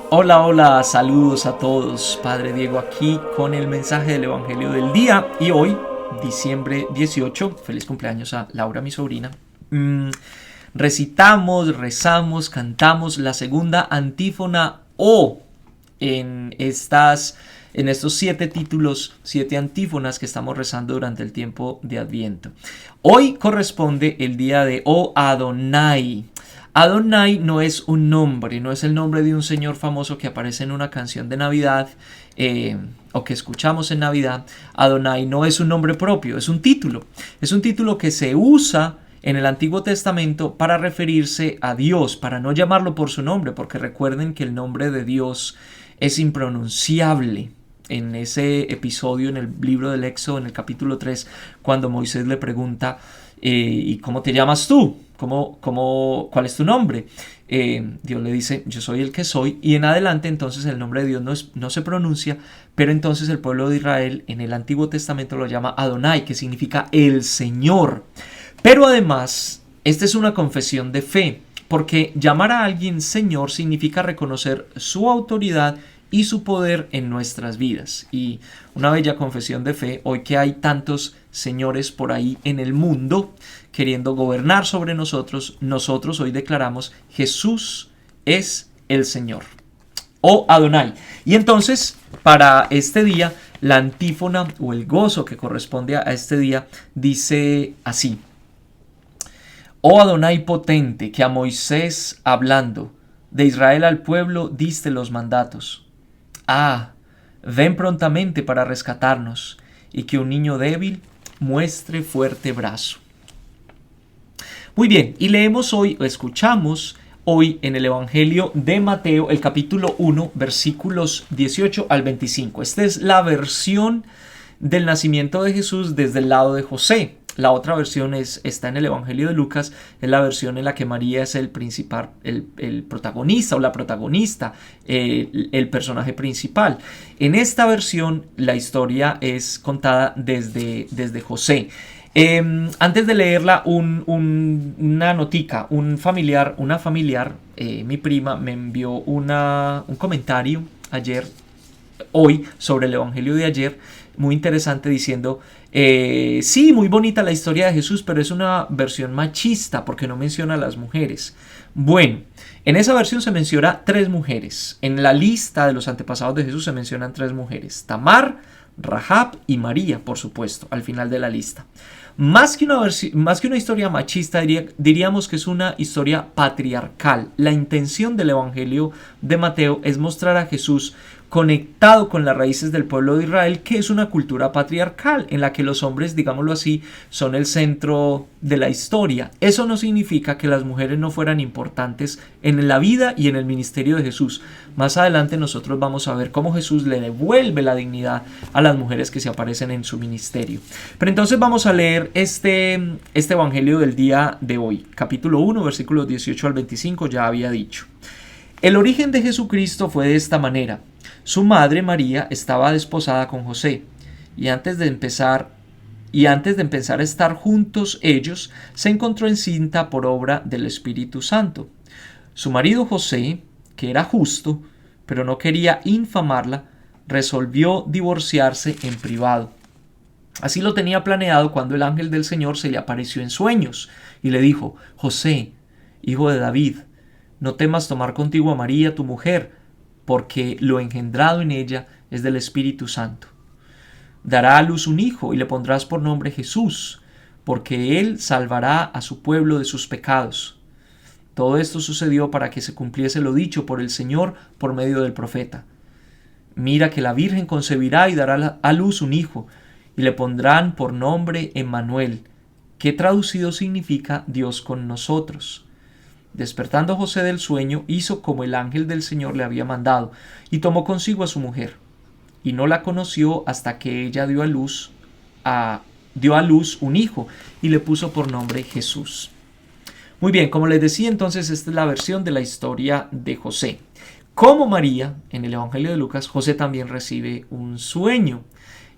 Hola, hola, saludos a todos. Padre Diego aquí con el mensaje del Evangelio del día. Y hoy, diciembre 18, feliz cumpleaños a Laura, mi sobrina. Recitamos, rezamos, cantamos la segunda antífona O en estos 7 títulos, 7 antífonas que estamos rezando durante el tiempo de Adviento. Hoy corresponde el día de O Adonai. Adonai no es un nombre, no es el nombre de un señor famoso que aparece en una canción de Navidad o que escuchamos en Navidad. Adonai no es un nombre propio, es un título. Es un título que se usa en el Antiguo Testamento para referirse a Dios, para no llamarlo por su nombre, porque recuerden que el nombre de Dios es impronunciable. En ese episodio en el libro del Éxodo, en el capítulo 3, cuando Moisés le pregunta ¿y cómo te llamas tú? ¿Cuál es tu nombre? Dios le dice, yo soy el que soy, y en adelante entonces el nombre de Dios no se pronuncia, pero entonces el pueblo de Israel en el Antiguo Testamento lo llama Adonai, que significa el Señor. Pero además, esta es una confesión de fe, porque llamar a alguien Señor significa reconocer su autoridad y su poder en nuestras vidas. Y una bella confesión de fe, hoy que hay tantos señores por ahí en el mundo queriendo gobernar sobre nosotros, nosotros hoy declaramos Jesús es el Señor. O Adonai. Y entonces, para este día, la antífona o el gozo que corresponde a este día dice así: Oh Adonai potente, que a Moisés hablando, de Israel al pueblo diste los mandatos. Ah, ven prontamente para rescatarnos, y que un niño débil muestre fuerte brazo. Muy bien, y leemos hoy, o escuchamos hoy en el Evangelio de Mateo, el capítulo 1, versículos 18 al 25. Esta es la versión del nacimiento de Jesús desde el lado de José. La otra versión está en el Evangelio de Lucas, es la versión en la que María es el principal, el protagonista o la protagonista, el personaje principal. En esta versión la historia es contada desde José. Antes de leerla, una notica, una familiar, mi prima, me envió un comentario hoy, sobre el Evangelio de ayer, muy interesante, diciendo, sí, muy bonita la historia de Jesús, pero es una versión machista porque no menciona a las mujeres. Bueno, en esa versión se menciona 3 mujeres. En la lista de los antepasados de Jesús se mencionan 3 mujeres: Tamar, Rahab y María, por supuesto, al final de la lista. Más que una historia machista, diríamos que es una historia patriarcal. La intención del Evangelio de Mateo es mostrar a Jesús conectado con las raíces del pueblo de Israel, que es una cultura patriarcal en la que los hombres, digámoslo así, son el centro de la historia. Eso no significa que las mujeres no fueran importantes en la vida y en el ministerio de Jesús. Más adelante nosotros vamos a ver cómo Jesús le devuelve la dignidad a las mujeres que se aparecen en su ministerio. Pero entonces vamos a leer este evangelio del día de hoy, capítulo 1, versículos 18 al 25, ya había dicho. El origen de Jesucristo fue de esta manera. Su madre María estaba desposada con José, y antes de empezar a estar juntos ellos, se encontró encinta por obra del Espíritu Santo. Su marido José, que era justo, pero no quería infamarla, resolvió divorciarse en privado. Así lo tenía planeado cuando el ángel del Señor se le apareció en sueños y le dijo: José, hijo de David, no temas tomar contigo a María, tu mujer, porque lo engendrado en ella es del Espíritu Santo. Dará a luz un hijo y le pondrás por nombre Jesús, porque él salvará a su pueblo de sus pecados. Todo esto sucedió para que se cumpliese lo dicho por el Señor por medio del profeta. Mira que la Virgen concebirá y dará a luz un hijo, y le pondrán por nombre Emmanuel, que traducido significa Dios con nosotros. Despertando José del sueño, hizo como el ángel del Señor le había mandado, y tomó consigo a su mujer, y no la conoció hasta que ella dio a luz un hijo, y le puso por nombre Jesús. Muy bien, como les decía, entonces esta es la versión de la historia de José. Como María, en el Evangelio de Lucas, José también recibe un sueño.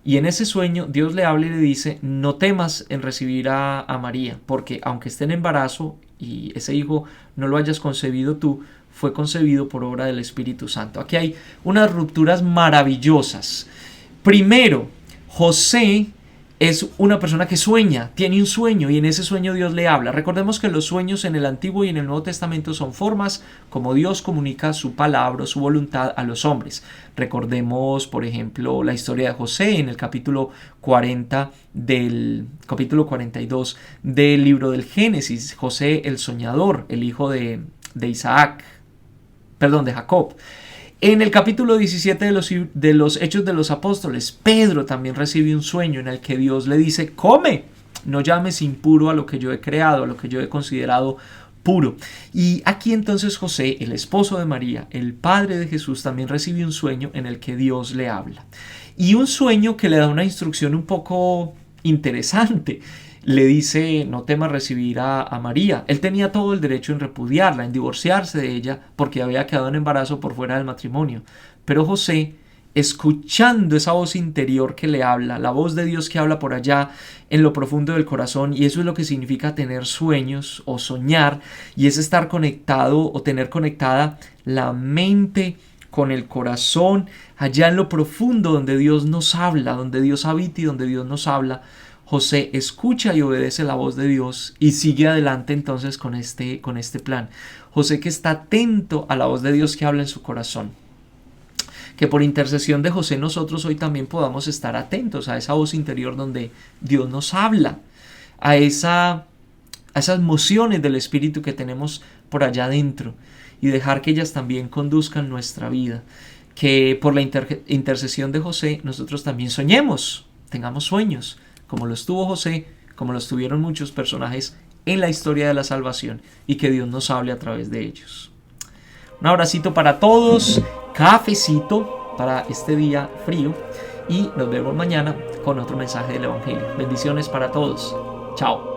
Y en ese sueño Dios le habla y le dice: no temas en recibir a María, porque aunque esté en embarazo y ese hijo no lo hayas concebido tú, fue concebido por obra del Espíritu Santo. Aquí hay unas rupturas maravillosas. Primero, José es una persona que sueña, tiene un sueño y en ese sueño Dios le habla. Recordemos que los sueños en el Antiguo y en el Nuevo Testamento son formas como Dios comunica su palabra, su voluntad a los hombres. Recordemos, por ejemplo, la historia de José en el capítulo 42 del libro del Génesis. José el soñador, el hijo de Jacob. En el capítulo 17 de los Hechos de los Apóstoles, Pedro también recibe un sueño en el que Dios le dice: come, no llames impuro a lo que yo he creado, a lo que yo he considerado puro. Y aquí entonces José, el esposo de María, el padre de Jesús, también recibe un sueño en el que Dios le habla. Y un sueño que le da una instrucción un poco interesante. Le dice: no temas recibir a María. Él tenía todo el derecho en repudiarla, en divorciarse de ella, porque había quedado en embarazo por fuera del matrimonio. Pero José, escuchando esa voz interior que le habla, la voz de Dios que habla por allá en lo profundo del corazón, y eso es lo que significa tener sueños o soñar, y es estar conectado o tener conectada la mente con el corazón, allá en lo profundo donde Dios nos habla, donde Dios habita y donde Dios nos habla. José escucha y obedece la voz de Dios y sigue adelante entonces con este plan. José que está atento a la voz de Dios que habla en su corazón. Que por intercesión de José nosotros hoy también podamos estar atentos a esa voz interior donde Dios nos habla, a esas mociones del Espíritu que tenemos por allá adentro y dejar que ellas también conduzcan nuestra vida. Que por la intercesión de José nosotros también soñemos, tengamos sueños, como los tuvo José, como los tuvieron muchos personajes en la historia de la salvación, y que Dios nos hable a través de ellos. Un abracito para todos, cafecito para este día frío, y nos vemos mañana con otro mensaje del Evangelio. Bendiciones para todos. Chao.